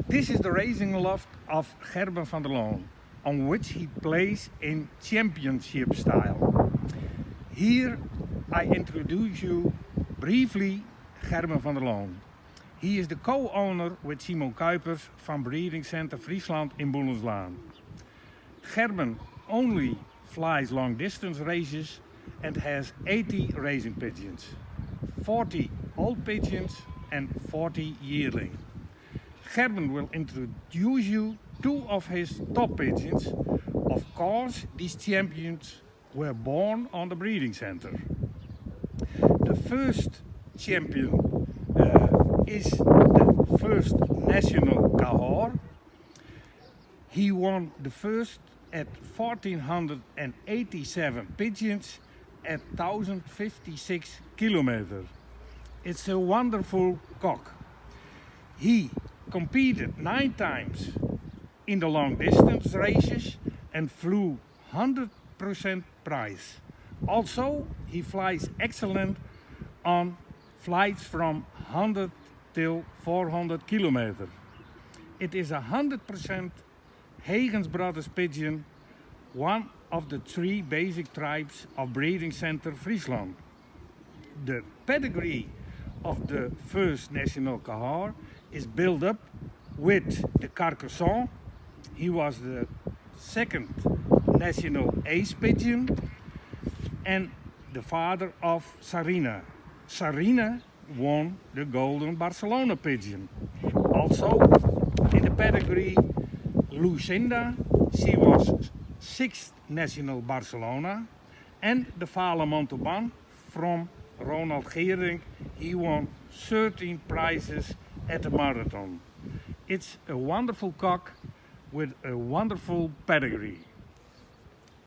This is the racing loft of Gerben van der Loon, on which he plays in championship style. Here I introduce you briefly Gerben van der Loon. He is the co-owner with Simon Kuipers van Breeding Center Friesland in Boelenslaan. Gerben only flies long distance races and has 80 racing pigeons, 40 old pigeons and 40 yearling. Gerben will introduce you two of his top pigeons. Of course, these champions were born on the breeding center. The first champion is the first national Cahors. He won the first at 1487 pigeons at 1056 kilometers. It's a wonderful cock. He competed 9 times in the long distance races and flew 100% prize. Also, he flies excellent on flights from 100 till 400 kilometers. It is 100% Hagens Brothers pigeon, one of the 3 basic tribes of Breeding Center Friesland. The pedigree of the first national Cahors is built up with the Carcassonne. He was the second national ace pigeon and the father of Sarina. Sarina won the Golden Barcelona pigeon. Also in the pedigree Lucinda, she was 6th national Barcelona, and the Vale Montauban from Ronald Gering, he won 13 prizes at the marathon. It's a wonderful cock with a wonderful pedigree.